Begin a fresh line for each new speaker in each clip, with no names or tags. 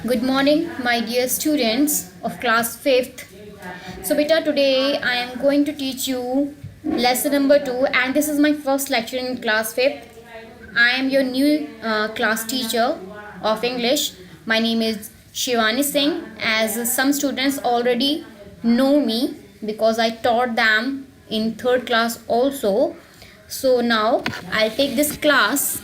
Good morning, my dear students of class 5th. So, beta, today I am going to teach you lesson number 2, and this is my first lecture in class 5th. I am your new class teacher of English. My name is Shivani Singh, as some students already know me because I taught them in 3rd class also. So, now I'll take this class.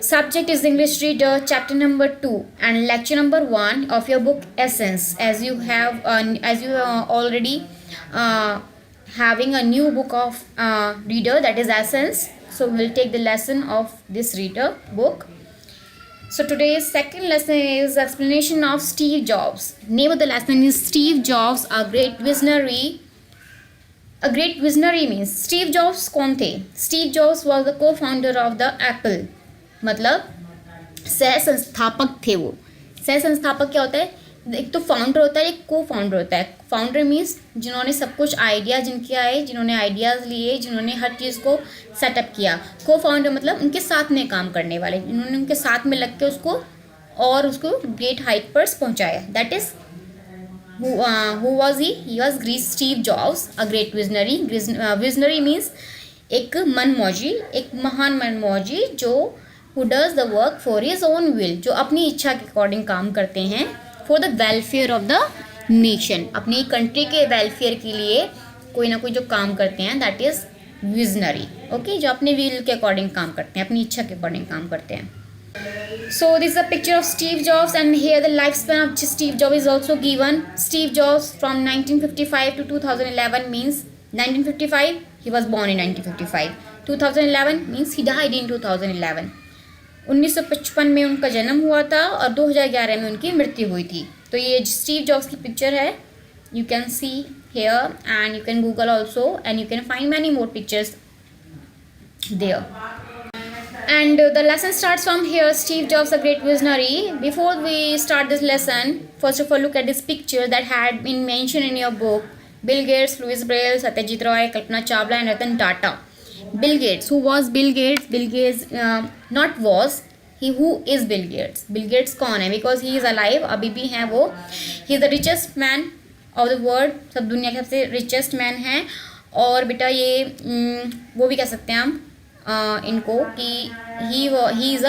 Subject is English Reader, chapter number 2 and lecture number 1 of your book Essence. As you are already having a new book of reader, that is Essence. So we'll take the lesson of this reader book. So today's second lesson is explanation of Steve Jobs. Name of the lesson is Steve Jobs, a great visionary. A great visionary means Steve Jobs कौन थे? Steve Jobs was the co-founder of the Apple. मतलब सह संस्थापक थे वो. सह संस्थापक क्या होता है? एक तो फाउंडर होता है, एक को फाउंडर होता है. फाउंडर मीन्स जिन्होंने सब कुछ आइडिया जिनके आए, जिन्होंने आइडियाज़ लिए, जिन्होंने हर चीज़ को सेटअप किया. को फाउंडर मतलब उनके साथ में काम करने वाले, जिन्होंने उनके साथ में लग के उसको ग्रेट हाइट पर पहुंचाया. That is who was he? He was Steve Jobs, a great visionary. Visionary means एक मनमौजी, एक महान मनमौजी जो who does the work for his own will, जो अपनी इच्छा के अकॉर्डिंग काम करते हैं. for the welfare of the nation, अपनी कंट्री के वेलफेयर के लिए कोई ना कोई जो काम करते हैं, दैट इज विजनरी. ओके, जो अपने विल के अकॉर्डिंग काम करते हैं, अपनी इच्छा के अकॉर्डिंग काम करते हैं. So this is a picture of Steve Jobs, and here the lifespan of Steve Jobs is also given. Steve Jobs from 1955 to 2011 means 1955 he was born in 1955. 2011 means he died in 2011. 1955 में उनका जन्म हुआ था और 2011 में उनकी मृत्यु हुई थी. तो ये स्टीव जॉब्स की पिक्चर है. You can see here and you can Google also and you can find many more pictures there. And the lesson starts from here. Steve Jobs, a great visionary. Before we start this lesson, first of all, look at this picture that had been mentioned in your book. Bill Gates, Louis Braille, Satyajit Ray, Kalpana Chawla, and Ratan Tata. Bill Gates. Who was Bill Gates? Bill Gates not was. Who is Bill Gates? Bill Gates कौन है? Because he is alive. अभी भी हैं वो. He is the richest man of the world. सब दुनिया के सबसे richest man हैं. और बेटा ये वो भी कह सकते हैं हम इनको कि ही इज़ अ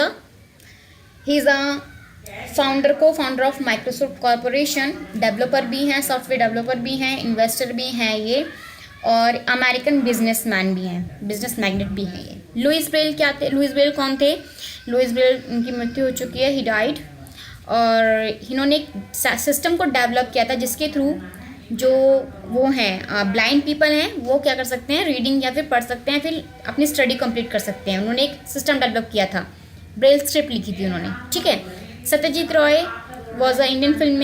को founder of Microsoft corporation. Developer भी हैं, सॉफ्टवेयर डेवलपर भी हैं, इन्वेस्टर भी हैं ये, और अमेरिकन बिजनेसमैन भी हैं, बिजनेस मैग्नेट भी हैं ये. लुइस ब्रेल क्या थे? लुइस ब्रेल कौन थे? लुइस ब्रेल उनकी मृत्यु हो चुकी है, ही डाइड. और इन्होंने एक सिस्टम को डेवलप किया था जिसके थ्रू जो वो हैं ब्लाइंड पीपल हैं वो क्या कर सकते हैं, रीडिंग या फिर पढ़ सकते हैं, फिर अपनी स्टडी कंप्लीट कर सकते हैं. उन्होंने एक सिस्टम डेवलप किया था, ब्रेल स्क्रिप्ट लिखी थी उन्होंने. ठीक है. Satyajit Ray was a Indian film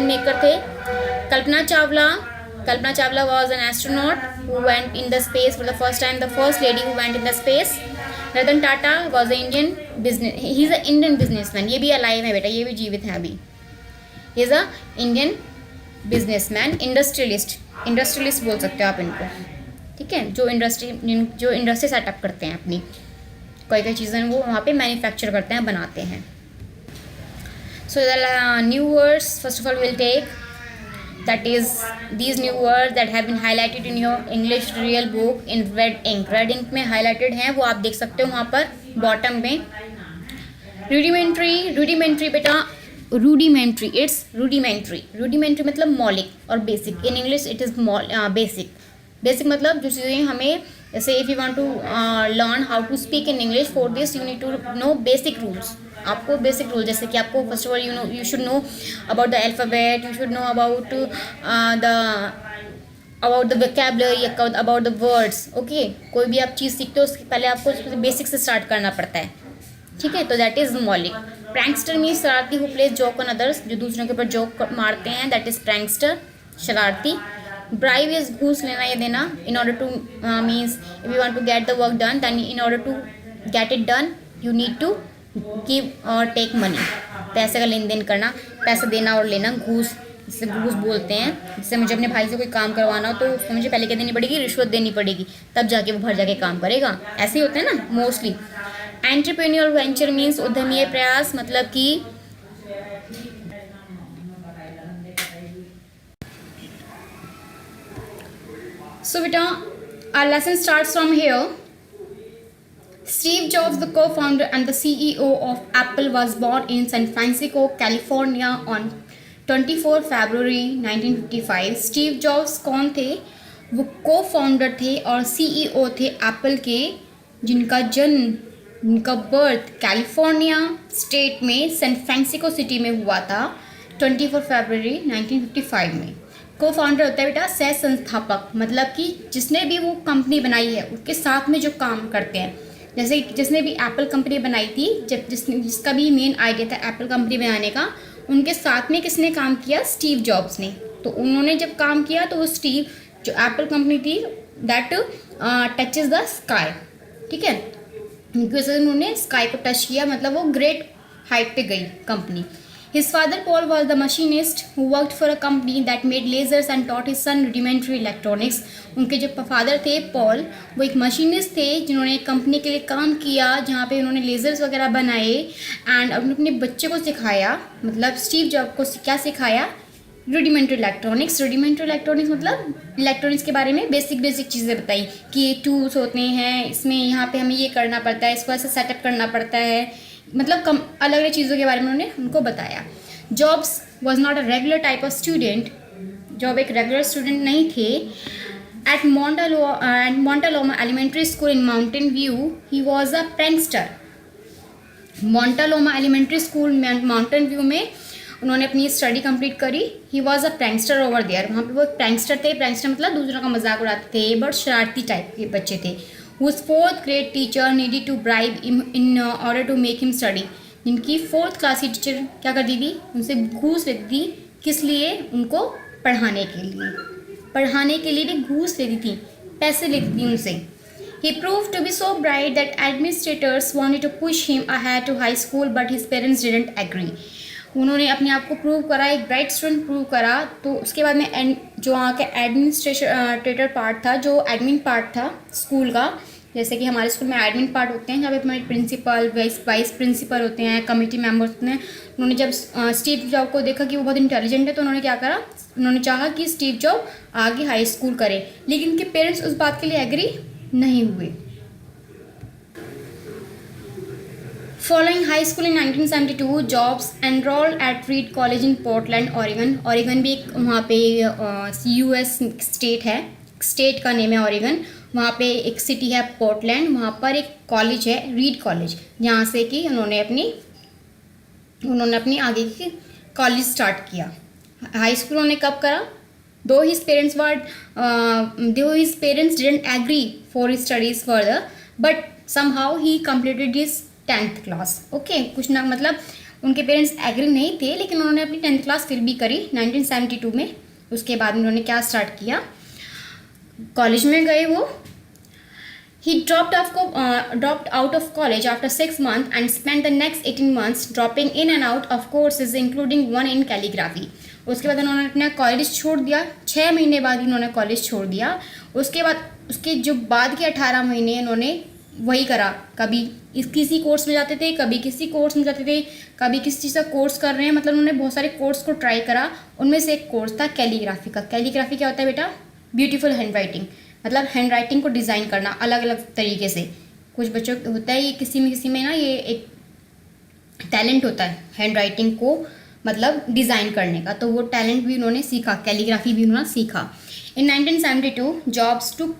maker थे. Kalpana Chawla was an astronaut who went in the space for the first time, the first lady who went in the space. Ratan Tata was a he is a Indian businessman. ये भी alive है बेटा, ये भी जीवित है अभी. ही is a Indian businessman. Industrialist बोल सकते हो आप इनको. ठीक है. जो इंडस्ट्री सेटअप करते हैं अपनी, कोई चीज़ें वो वहाँ पे मैन्युफैक्चर करते हैं, बनाते हैं. So the new words first of all will take, that is these new words that have been highlighted in your English real book in red ink. Red ink में हाईलाइटेड हैं, वो आप देख सकते हो वहाँ पर बॉटम में. रूडिमेंट्री बेटा, रूडिमेंट्री रूडिमेंट्री मतलब मौलिक और basic. In English it is basic मतलब जो चीज़ें हमें, जैसे if you want to learn how to speak in English, for this you need to know basic rules. आपको बेसिक रूल, जैसे कि आपको first of all you should know about the alphabet, you should know about the vocabulary, about the words. Okay, कोई भी आप चीज़ सीखते हो उसके पहले आपको बेसिक से स्टार्ट करना पड़ता है. ठीक है. तो दैट इज़ मौलिक. प्रैंकस्टर मीन्स शरारती who place joke on others, जो दूसरों के ऊपर जोक मारते हैं, दैट इज़ प्रैंकस्टर, शरारती. ब्राइब इज घूस लेना या देना. In order to means if you want to get the work done, then in order to get it done you need to give और टेक मनी. पैसे का लेन देन करना, पैसा देना और लेना, घूस, जिसे घूस बोलते हैं. जिससे मुझे अपने भाई से कोई काम करवाना हो तो उसको मुझे पहले क्या देनी पड़ेगी, रिश्वत देनी पड़ेगी, तब जाके वो भर जाके काम करेगा. ऐसे ही होते हैं ना मोस्टली. एंटरप्रेन्योर वेंचर मीन्स उद्यमीय प्रयास, मतलब कि So beta, our lesson starts from here. Steve Jobs, the co-founder and the CEO of Apple, was born in San Francisco, California on 24 February 1955. Steve jobs कौन थे? वो को-फाउंडर थे और CEO थे Apple के, जिनका जन्म, जिनका बर्थ कैलिफोर्निया स्टेट में सैन फ्रांसिस्को सिटी में हुआ था 24 फरवरी 1955 में। को फाउंडर होता है बेटा सह संस्थापक, मतलब कि जिसने भी वो कंपनी बनाई है उसके साथ में जो काम करते हैं। जैसे जिसने भी एप्पल कंपनी बनाई थी, जब जिसका भी मेन आइडिया था एप्पल कंपनी बनाने का, उनके साथ में किसने काम किया? स्टीव जॉब्स ने। तो उन्होंने जब काम किया तो वो स्टीव, जो एप्पल कंपनी थी, दैट टचेस द स्काई, ठीक है, उन्होंने स्काई को टच किया, मतलब वो ग्रेट हाइट पे गई company. His father Paul was the machinist who worked for a company that made lasers and taught his son rudimentary electronics. उनके जो फादर थे पॉल, वो एक मशीनिस्ट थे जिन्होंने एक कंपनी के लिए काम किया जहाँ पे उन्होंने लेजर्स वगैरह बनाए एंड अपने बच्चे को सिखाया, मतलब स्टीव जॉब को क्या सिखाया? Rudimentary electronics. रूडिमेंट्री इलेक्ट्रॉनिक्स मतलब इलेक्ट्रॉनिक्स के बारे में बेसिक चीज़ें बताई कि ये टूल्स होते हैं, इसमें यहाँ पे हमें ये करना पड़ता है, इसको ऐसे सेटअप करना पड़ता है, मतलब अलग अलग चीज़ों के बारे में उन्होंने उनको बताया। Jobs was not a regular type of student, Job एक रेगुलर स्टूडेंट नहीं थे। At Monta Loma elementary school in Mountain View he was a prankster. Monta Loma elementary school Mountain View में उन्होंने अपनी स्टडी कंप्लीट करी। He was a prankster over there, वहाँ पे वो प्रैंकस्टर थे। प्रैंकस्टर मतलब दूसरों का मजाक उड़ाते थे, बट शरारती टाइप के बच्चे थे। Whose fourth grade teacher needed to bribe him in order to make him study. जिनकी फोर्थ क्लास की टीचर क्या करती थी? उनसे घूस लेती थी। किस लिए? उनको पढ़ाने के लिए। पढ़ाने के लिए भी घूस लेती थी, पैसे लेती थी उनसे। He proved to be so bright that administrators wanted to push him ahead to high school, but his parents didn't agree. उन्होंने अपने आप को प्रूव करा, एक ब्राइट स्टूडेंट प्रूव करा, तो उसके बाद में जो वहाँ का एडमिनिस्ट्रेटर पार्ट था, जो एडमिन पार्ट था स्कूल का, जैसे कि हमारे स्कूल में एडमिन पार्ट होते हैं जहाँ पे हमारे प्रिंसिपल, वाइस प्रिंसिपल होते हैं, कमेटी मेंबर्स होते हैं। उन्होंने जब स्टीव जॉब को देखा कि वो बहुत इंटेलिजेंट है, तो उन्होंने क्या करा? उन्होंने चाहा कि स्टीव जॉब आगे हाई स्कूल करे, लेकिन उनके पेरेंट्स उस बात के लिए एग्री नहीं हुए। Following high school in 1972, Jobs enrolled at Reed College in Portland, Oregon. Oregon भी एक वहाँ पे US स्टेट है, स्टेट का नेम है ओरेगन। वहाँ पे एक सिटी है पोर्टलैंड, वहाँ पर एक कॉलेज है रीड कॉलेज, जहाँ से कि उन्होंने अपनी आगे की कॉलेज स्टार्ट किया। हाई स्कूल उन्होंने कब करा? Though his parents didn't agree for his studies further, but somehow he completed his 10th class. Okay, कुछ ना, मतलब उनके पेरेंट्स एग्री नहीं थे, लेकिन उन्होंने अपनी 10th क्लास फिर भी करी 1972 में। उसके बाद उन्होंने क्या स्टार्ट किया? कॉलेज में गए वो। ही dropped out of college after 6 months and spent the next 18 months dropping in and out of courses including one in calligraphy. उसके बाद उन्होंने अपना कॉलेज छोड़ दिया, 6 महीने बाद ही उन्होंने कॉलेज छोड़ दिया। उसके बाद उसके जो बाद के 18 महीने उन्होंने वही करा, कभी किसी कोर्स में जाते थे, कभी किसी कोर्स में जाते थे, कभी किसी चीज़ का कोर्स कर रहे हैं, मतलब उन्होंने बहुत सारे कोर्स को ट्राई करा। उनमें से एक कोर्स था कैलीग्राफी का। कैलीग्राफी क्या होता है बेटा? ब्यूटीफुल हैंड राइटिंग, मतलब हैंड राइटिंग को डिज़ाइन करना अलग अलग तरीके से। कुछ बच्चों को होता है ये, किसी में ना ये एक टैलेंट होता है हैंड राइटिंग को मतलब डिज़ाइन करने का, तो वो टैलेंट भी उन्होंने सीखा, कैलीग्राफी भी उन्होंने सीखा। इन 1972 jobs took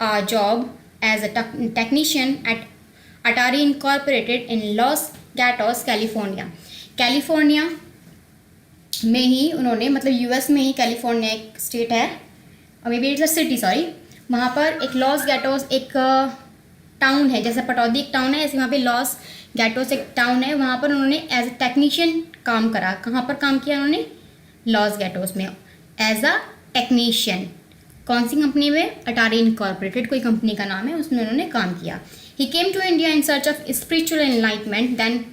a job as a technician at Atari Incorporated in Los Gatos, California. California में ही उन्होंने, मतलब यूएस में ही, कैलिफोर्निया एक स्टेट है, may be it's city, sorry, वहाँ पर एक लॉस गैटोस एक टाउन है, जैसे पटौदी एक टाउन है, ऐसे वहाँ पे लॉस गैटोस एक टाउन है। वहाँ पर उन्होंने एज ए टेक्नीशियन काम करा। कहाँ पर काम किया उन्होंने? लॉस गैटोस में एज अ टेक्नीशियन। कौन सी कंपनी में? अटारी इनकॉर्पोरेटेड कोई कंपनी का नाम है, उसमें उन्होंने काम किया। He came to India in search of spiritual enlightenment. Then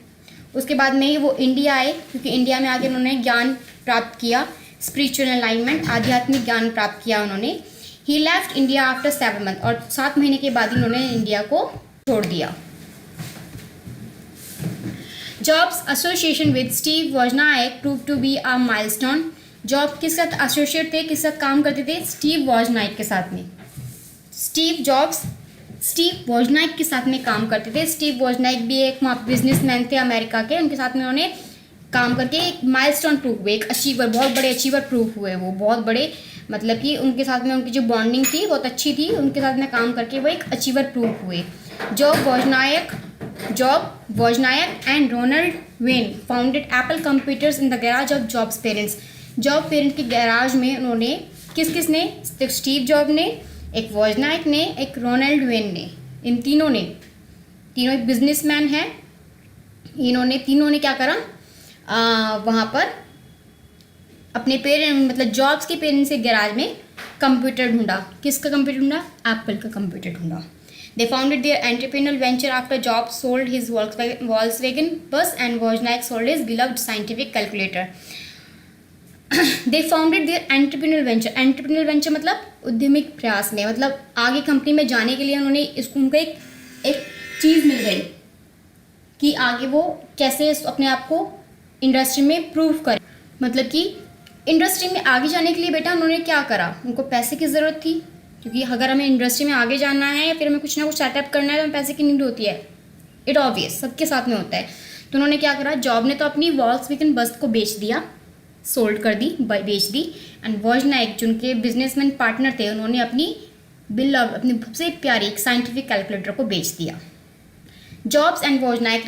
उसके बाद में वो इंडिया आए, क्योंकि इंडिया में आके उन्होंने ज्ञान प्राप्त किया, स्पिरिचुअल एनलाइटमेंट, आध्यात्मिक ज्ञान प्राप्त किया उन्होंने। ही लेफ्ट इंडिया आफ्टर 7 मंथ, और 7 महीने के बाद ही उन्होंने इंडिया को छोड़ दिया। Jobs association with Steve Wozniak prove to be a milestone. Jobs किस साथ एसोसिएट थे, किस साथ काम करते थे? स्टीव वॉजनाइक के साथ में। स्टीव जॉब्स स्टीव वोजनाइक के साथ में काम करते थे। स्टीव वोजनाइक भी एक बिजनेसमैन थे अमेरिका के, उनके साथ में उन्होंने काम करके एक माइलस्टोन प्रूफ हुए, एक अचीवर, बहुत बड़े अचीवर प्रूफ हुए वो, बहुत बड़े, मतलब कि उनके साथ में उनकी जो बॉन्डिंग थी बहुत अच्छी थी, उनके साथ में काम करके वो एक अचीवर प्रूफ हुए। Job Wozniak and Ronald Wayne founded Apple computers in the garage of Jobs parents. Job parent के गैराज में उन्होंने किसने, स्टीव जॉब ने, एक वोजनायक ने, एक रोनाल्ड वेन ने, इन तीनों एक बिजनेसमैन हैं, तीनों ने क्या करा, वहाँ पर अपने पेरेंट, मतलब जॉब्स के पेरेंट्स के गैराज में कंप्यूटर ढूंढा। किसका कंप्यूटर ढूंढा? एप्पल का कंप्यूटर ढूंढा। They founded their entrepreneurial venture after Jobs sold his Volkswagen bus and Wozniak sold his beloved scientific calculator. They founded their entrepreneurial venture. Entrepreneurial venture मतलब उद्यमिक प्रयास में, मतलब आगे कंपनी में जाने के लिए उनको एक चीज़ मिल गई कि आगे वो कैसे अपने आप को इंडस्ट्री में प्रूव करें। मतलब कि इंडस्ट्री में आगे जाने के लिए बेटा उन्होंने क्या करा, उनको पैसे की ज़रूरत थी, क्योंकि अगर हमें इंडस्ट्री में आगे जाना है या फिर हमें कुछ ना कुछ सेटअप करना है तो हमें पैसे की नीड होती है। इट ऑब्वियस सबके साथ में होता है। तो उन्होंने क्या करा, जॉब ने तो अपनी वॉल्क्सवैगन बस को बेच दिया, सोल्ड कर दी, बेच दी। एंड वोजनाइक जो उनके बिजनेसमैन पार्टनर थे, उन्होंने अपनी सबसे प्यारी एक साइंटिफिक कैलकुलेटर को बेच दिया। Jobs and Wozniak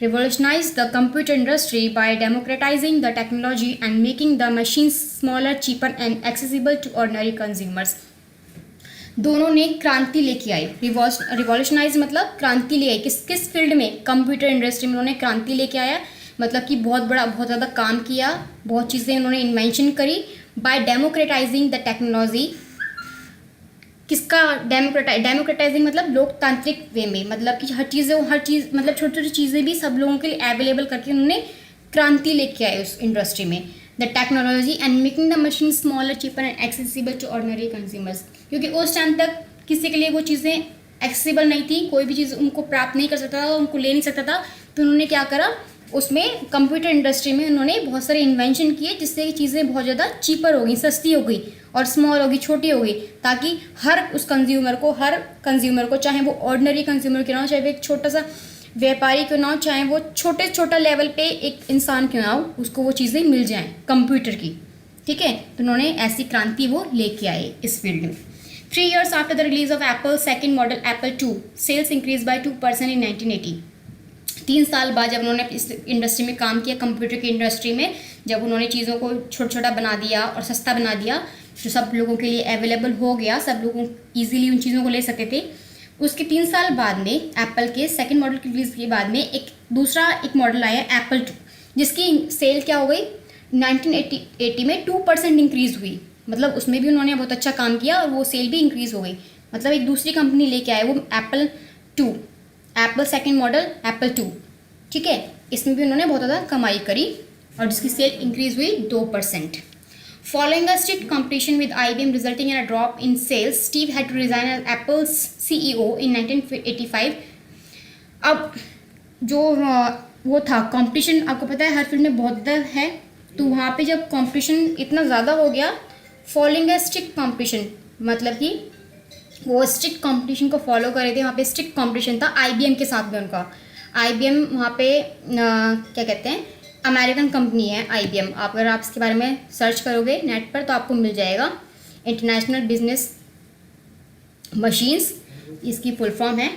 revolutionized the computer industry by democratizing the technology and making the machines smaller, cheaper and accessible to ordinary consumers. दोनों ने क्रांति लेके आई। रिवॉल्यूशनाइज मतलब क्रांति ले आई। किस फील्ड में? कंप्यूटर इंडस्ट्री में उन्होंने क्रांति लेके आया, मतलब कि बहुत ज़्यादा काम किया, बहुत चीज़ें उन्होंने इन्वेंशन करी। बाय डेमोक्रेटाइजिंग द टेक्नोलॉजी, किसका डेमोक्रेटाइजिंग मतलब लोकतांत्रिक वे में, मतलब कि हर चीज़ मतलब छोटी छोटी चीज़ें भी सब लोगों के लिए अवेलेबल करके उन्होंने क्रांति लेके आए उस इंडस्ट्री में। The technology and making the machine smaller, cheaper and accessible to ordinary consumers, क्योंकि उस टाइम तक किसी के लिए वो चीज़ें एक्सेसिबल नहीं थी, कोई भी चीज़ उनको प्राप्त नहीं कर सकता था, उनको ले नहीं सकता था। तो उन्होंने क्या करा, उसमें कंप्यूटर इंडस्ट्री में उन्होंने बहुत सारे इन्वेंशन किए जिससे कि चीज़ें बहुत ज़्यादा चीपर हो गई, सस्ती हो गई और स्मॉल होगी, छोटी हो गई, ताकि हर कंज्यूमर को चाहे वो ऑर्डिनरी कंज्यूमर क्यों ना हो, चाहे वो एक छोटा सा व्यापारी क्यों ना हो, चाहे वो छोटा लेवल पे एक इंसान क्यों ना हो, उसको वो चीज़ें मिल जाएं कंप्यूटर की। ठीक है, तो उन्होंने ऐसी क्रांति वो लेके आए इस फील्ड में। 3 years after the release of Apple's second model Apple II, sales increased by 2% in 1980. 3 साल बाद जब उन्होंने इस इंडस्ट्री में काम किया, कंप्यूटर की इंडस्ट्री में, जब उन्होंने चीज़ों को छोटा बना दिया और सस्ता बना दिया, जो सब लोगों के लिए अवेलेबल हो गया, सब लोग ईजिली उन चीज़ों को ले सकते थे, उसके 3 साल बाद में एप्पल के सेकंड मॉडल की रिलीज़ के बाद में एक दूसरा मॉडल आया एप्पल II, जिसकी सेल क्या हो गई 1980 में 2% इंक्रीज़ हुई। मतलब उसमें भी उन्होंने बहुत अच्छा काम किया और वो सेल भी इंक्रीज़ हो गई। मतलब एक दूसरी कंपनी लेके आए वो Apple second model Apple II। ठीक है, इसमें भी उन्होंने बहुत ज़्यादा कमाई करी और जिसकी सेल इंक्रीज़ हुई 2%। Following a strict competition with IBM resulting in a drop in sales, Steve had to resign as Apple's CEO in 1985. अब जो वो था कंपटीशन, आपको पता है हर फील्ड में बहुत ज़्यादा है, तो वहाँ पे जब कंपटीशन इतना ज़्यादा हो गया, फॉलोइंग अ स्ट्रिक्ट कंपटीशन मतलब कि वो स्ट्रिक्ट कंपटीशन को फॉलो कर रहे थे। वहाँ पे स्ट्रिक्ट कंपटीशन था IBM के साथ में उनका। IBM वहाँ पे क्या कहते हैं, अमेरिकन कंपनी है IBM। अगर आप इसके बारे में सर्च करोगे नेट पर तो आपको मिल जाएगा, इंटरनेशनल बिजनेस मशीन्स इसकी फुल फॉर्म है।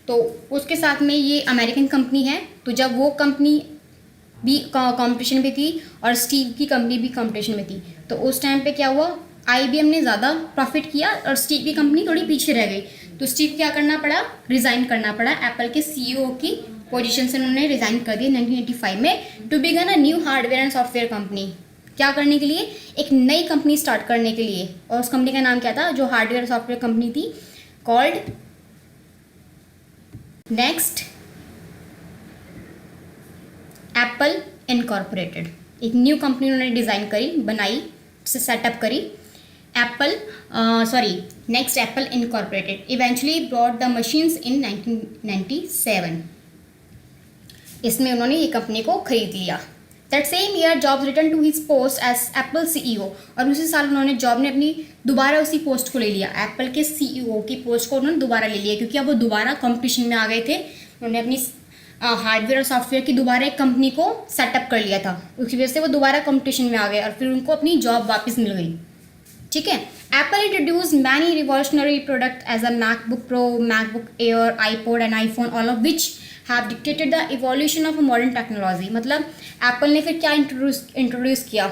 तो उसके साथ में ये अमेरिकन कंपनी है। तो जब वो कंपनी भी कंपटीशन में थी और स्टीव की कंपनी भी कंपटीशन में थी, तो उस टाइम पे क्या हुआ, IBM ने ज़्यादा प्रॉफिट किया और स्टीव की कंपनी थोड़ी पीछे रह गई। तो स्टीव क्या करना पड़ा, रिज़ाइन करना पड़ा। एप्पल के CEO की पोजीशन से उन्होंने रिज़ाइन कर दिया 1985 में, to begin a new hardware and software company. क्या करने के लिए, एक नई कंपनी स्टार्ट करने के लिए। और उस कंपनी का नाम क्या था, जो हार्डवेयर और सॉफ्टवेयर कंपनी थी, कॉल्ड नेक्स्ट एप्पल इनकॉर्पोरेटेड। एक न्यू कंपनी उन्होंने डिज़ाइन करी, बनाई, सेटअप करी, NeXT Apple incorporated eventually brought the machines in 1997। इसमें उन्होंने ये कंपनी को खरीद लिया। That same year Jobs return to his post as Apple CEO, और उसी साल उन्होंने जॉब ने अपनी दोबारा उसी पोस्ट को ले लिया, एप्पल के सीईओ की पोस्ट को उन्होंने दोबारा ले लिया, क्योंकि अब वो दोबारा कंपटीशन में आ गए थे। उन्होंने अपनी हार्डवेयर और सॉफ्टवेयर की दोबारा एक कंपनी को सेटअप कर लिया था, उसकी वजह से वो दोबारा कंपटीशन में आ गए और फिर उनको अपनी जॉब वापस मिल गई। ठीक है। Apple introduce many revolutionary product as a MacBook Pro, MacBook Air, iPod and iPhone, all of which have dictated the evolution of modern technology. मतलब एप्पल ने फिर क्या इंट्रोड्यूस किया,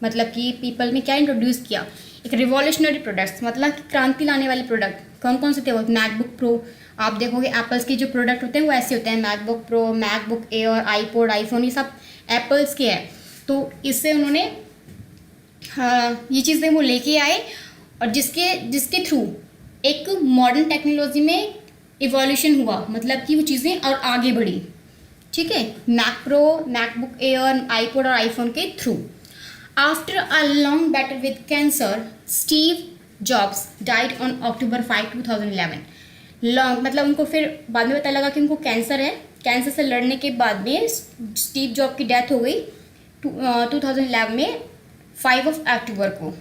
मतलब कि पीपल में क्या इंट्रोड्यूस किया, एक रिवॉल्यूशनरी प्रोडक्ट्स, मतलब कि क्रांति लाने वाले प्रोडक्ट। कौन कौन से थे वो? मैकबुक प्रो, आप देखोगे एप्पल्स के जो प्रोडक्ट होते हैं वो ऐसे होते हैं, MacBook Pro, MacBook Air, iPod, iPhone, ये सब एप्पल्स के हैं। तो इससे उन्होंने ये चीज़ें वो लेके आए और जिसके थ्रू एक मॉडर्न टेक्नोलॉजी में इवोल्यूशन हुआ, मतलब कि वो चीज़ें और आगे बढ़ी। ठीक है। Mac Pro, MacBook Air, iPod और आईफोन के through. After a long battle with cancer, Steve Jobs died on October 5, 2011। Long मतलब उनको फिर बाद में पता लगा कि उनको कैंसर है। कैंसर से लड़ने के बाद में स्टीव जॉब की डेथ हो गई 2011 में 5 अक्टूबर को।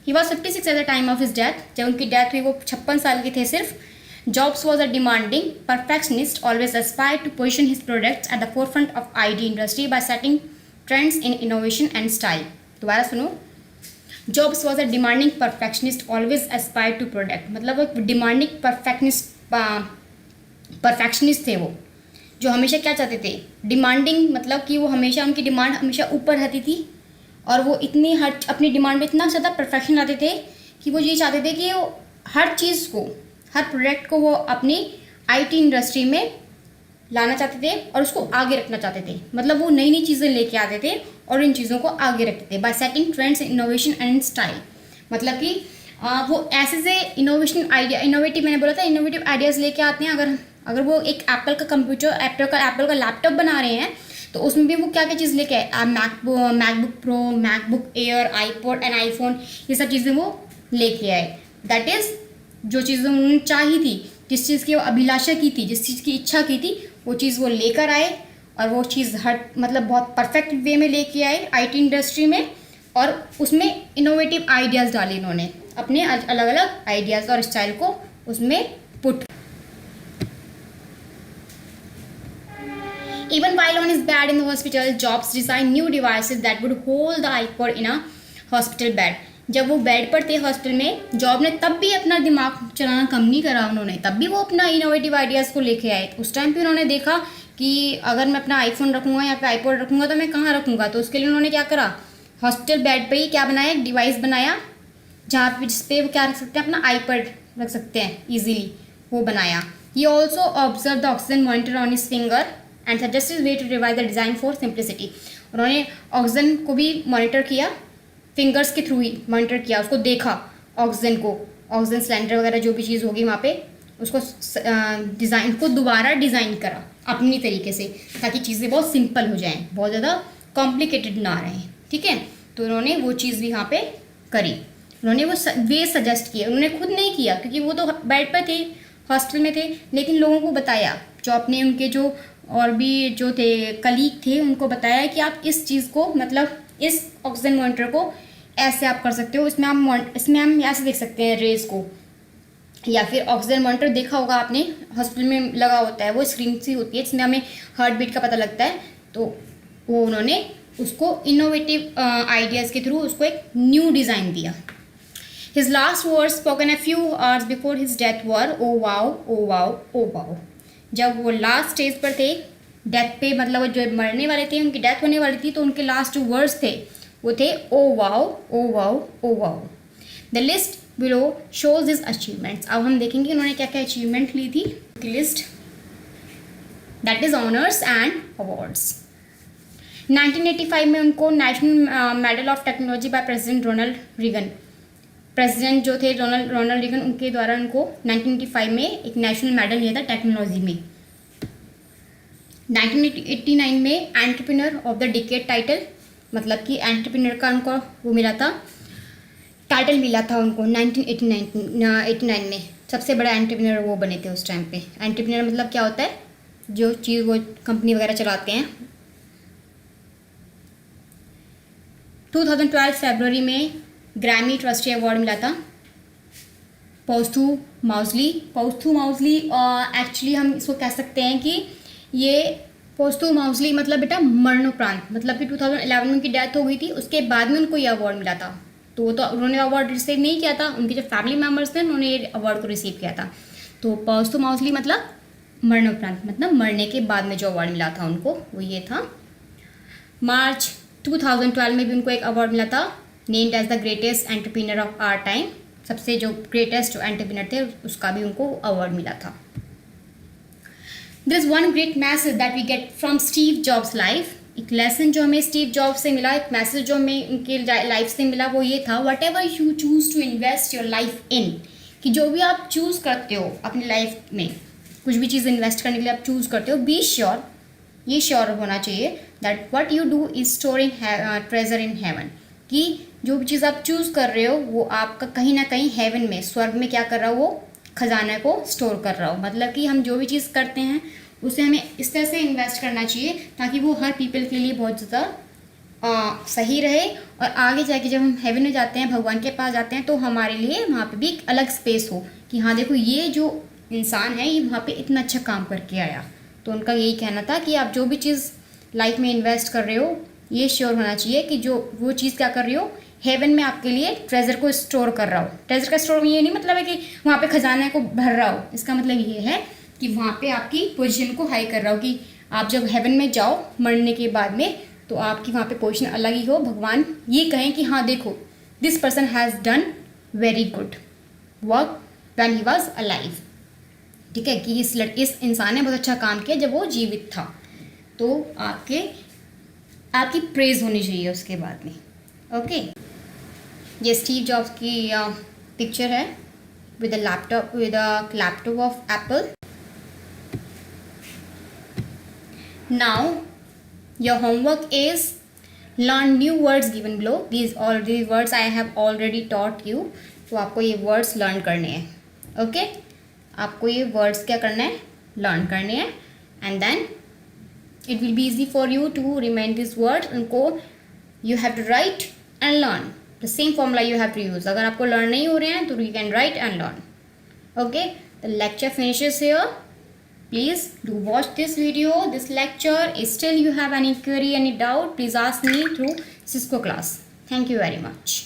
He was 56 at the time of his death. जब उनकी डेथ हुई वो 56 साल के थे सिर्फ। Jobs was a demanding perfectionist, always aspired to position his products at the forefront of IT industry by setting trends in innovation and style। दोबारा सुनो। Jobs was a demanding perfectionist, always aspire to product, मतलब वो demanding perfectionist थे वो, जो हमेशा क्या चाहते थे, डिमांडिंग, मतलब कि वो हमेशा उनकी डिमांड हमेशा ऊपर रहती थी और वो इतनी हर अपनी डिमांड में इतना ज़्यादा परफेक्शन लाते थे कि वो ये चाहते थे कि वो हर चीज़ को, हर प्रोडक्ट को वो अपनी IT इंडस्ट्री में लाना चाहते थे और उसको आगे रखना चाहते थे। मतलब वो नई नई चीज़ें लेके आते थे और इन चीज़ों को आगे रखते थे bye setting trends, innovation and style. मतलब कि वो ऐसे से इनोवेशन आइडिया, इनोवेटिव, मैंने बोला था इनोवेटिव आइडियाज़ लेके आते हैं। अगर वो एक एप्पल का कंप्यूटर, एप्पल का लैपटॉप बना रहे हैं तो उसमें भी वो क्या क्या चीज़ लेके आए, MacBook Pro, MacBook Air, iPod and iPhone, ये सब चीज़ें वो लेके आए। दैट इज़ जो चीज़ें उन्होंने चाही थी, जिस चीज़ की वो अभिलाषा की थी, जिस चीज़ की इच्छा की थी, वो चीज़ वो लेकर आए और वो चीज़ हर मतलब बहुत परफेक्ट वे में लेके आए IT इंडस्ट्री में, और उसमें इनोवेटिव आइडियाज़ डाले इन्होंने, अपने अलग अलग आइडियाज़ और स्टाइल को उसमें put. Even while on his bed in the hospital, Jobs designed new devices that would hold the iPod in a hospital bed। जब वो बेड पर थे हॉस्पिटल में, जॉब ने तब भी अपना दिमाग चलाना कम नहीं करा उन्होंने, तब भी वो अपना इनोवेटिव आइडियाज़ को लेके आए। उस टाइम पे उन्होंने देखा कि अगर मैं अपना आईफोन रखूँगा या फिर आईपॉड रखूँगा तो मैं कहाँ रखूँगा, तो उसके लिए उन्होंने क्या करा, हॉस्पिटल बेड पर ही क्या बनाया, एक डिवाइस बनाया जहाँ पे जिसपे वो क्या रख सकते हैं, अपना आईपैड रख सकते हैं ईजीली, वो बनाया। He also observe the oxygen monitor on his finger and suggested way to revise the design for simplicity. उन्होंने ऑक्सीजन को भी मॉनिटर किया, फिंगर्स के थ्रू ही मॉनिटर किया, उसको देखा, ऑक्सीजन को, ऑक्सीजन सिलेंडर वगैरह जो भी चीज़ होगी वहाँ पे, उसको डिज़ाइन को दोबारा डिज़ाइन करा अपनी तरीके से, ताकि चीज़ें बहुत सिंपल हो जाएं, बहुत ज़्यादा कॉम्प्लिकेटेड ना रहें। ठीक है। तो उन्होंने वो चीज़ भी यहाँ पे करी, उन्होंने वो वे सजेस्ट किए, उन्होंने खुद नहीं किया क्योंकि वो तो बेड पर थे, हॉस्पिटल में थे, लेकिन लोगों को बताया, जो अपने उनके जो और भी जो थे कलीग थे उनको बताया कि आप इस चीज़ को, मतलब इस ऑक्सीजन मॉनिटर को ऐसे आप कर सकते हो, इसमें हम ऐसे देख सकते हैं रेस को, या फिर ऑक्सीजन मॉनिटर देखा होगा आपने, हॉस्पिटल में लगा होता है, वो स्क्रीन सी होती है, इसमें हमें हार्ट बीट का पता लगता है। तो वो उन्होंने उसको इनोवेटिव आइडियाज़ के थ्रू उसको एक न्यू डिज़ाइन दिया। His last words spoken a few hours before his death were "Oh wow, oh wow, oh wow"। जब वो लास्ट स्टेज पर थे, डेथ पे, मतलब वो जो मरने वाले थे, उनकी डेथ होने वाली थी, तो उनके लास्ट जो वर्ड्स थे वो थे "Oh wow, oh wow, oh wow"। The list below shows his achievements. अब हम देखेंगे उन्होंने क्या क्या अचीवमेंट ली थी, list, that is honours and awards. 1985 में उनको national medal of technology by president Ronald Reagan, president जो थे रोनाल्ड रीगन, उनके द्वारा उनको 1985 में एक नेशनल मेडल मिला था टेक्नोलॉजी में। 1989 में entrepreneur of the decade title, मतलब कि एंटरप्रेन्योर का उनको वो मिला था, टाइटल मिला था उनको 1989 में। सबसे बड़ा एंटरप्रेन्योर वो बने थे उस टाइम पे। एंटरप्रेन्योर मतलब क्या होता है, जो चीज़ वो कंपनी वगैरह चलाते हैं, 2012 फरवरी में ग्रैमी ट्रस्टी अवार्ड मिला था पौस्थू माउजली एक्चुअली हम इसको कह सकते हैं कि ये पौस्थू माउजली मतलब बेटा मरणोपरांत, मतलब कि 2011 में उनकी डेथ हो गई थी, उसके बाद में उनको ये अवार्ड मिला था। तो उन्होंने अवार्ड रिसीव नहीं किया था, उनके जो फैमिली मेम्बर्स थे उन्होंने ये अवार्ड को रिसीव किया था। तो पौस्थू माउजली मतलब मरणोपरांत, मतलब मरने के बाद में जो अवार्ड मिला था उनको वो ये था। मार्च 2012 में भी उनको एक अवार्ड मिला था, named as the greatest entrepreneur of our time, सबसे जो ग्रेटेस्ट एंटरप्रेन्योर थे उसका भी उनको अवार्ड मिला था। There is one great message that we get from Steve Jobs' life. एक लेसन जो हमें स्टीव जॉब्स से मिला, एक मैसेज जो हमें उनके लाइफ से मिला वो ये था, whatever you choose to invest your life in, कि जो भी आप चूज़ करते हो अपनी लाइफ में, कुछ भी चीज़ इन्वेस्ट करने के लिए आप चूज़ करते हो, बी श्योर, ये श्योर होना चाहिए that what you do is storing treasure in heaven, कि जो भी चीज़ आप चूज़ कर रहे हो वो आपका कहीं ना कहीं हेवन में, स्वर्ग में क्या कर रहा हो, वो खजाना को स्टोर कर रहा हो। मतलब कि हम जो भी चीज़ करते हैं उसे हमें इस तरह से इन्वेस्ट करना चाहिए ताकि वो हर पीपल के लिए बहुत ज़्यादा सही रहे, और आगे जाके जब हम हेवन में जाते हैं, भगवान के पास जाते हैं, तो हमारे लिए वहाँ पे भी एक अलग स्पेस हो कि हाँ देखो ये जो इंसान है ये वहाँ पे इतना अच्छा काम करके आया। तो उनका यही कहना था कि आप जो भी चीज़ लाइफ में इन्वेस्ट कर रहे हो ये श्योर होना चाहिए कि जो वो चीज़ क्या कर रही हो, हेवन में आपके लिए ट्रेजर को स्टोर कर रहा हो। ट्रेजर का स्टोर में ये नहीं मतलब है कि वहाँ पे खजाना को भर रहा हो, इसका मतलब ये है कि वहाँ पे आपकी पोजीशन को हाई कर रहा हो, कि आप जब हेवन में जाओ मरने के बाद में तो आपकी वहाँ पे पोजीशन अलग ही हो, भगवान ये कहें कि हाँ देखो this person has done very good work when he was alive, ठीक है, कि इस इंसान ने बहुत अच्छा काम किया जब वो जीवित था, तो आपकी प्रेज होनी चाहिए उसके बाद में। ओके, ये स्टीव जॉब्स की पिक्चर है with a laptop off Apple. Now your homework is learn new words given below. These words I have already taught you. तो आपको ये words learn करने हैं। ओके, आपको ये words क्या करना है, learn करने हैं, and then it will be easy for you to remain these words. उनको you have to write and learn the same formula you have to use. अगर आपको learn नहीं हो रहे हैं तो you can write and learn. Okay, the lecture finishes here. Please do watch this video, this lecture. Still you have any query, any doubt, please ask me through Cisco class. Thank you very much.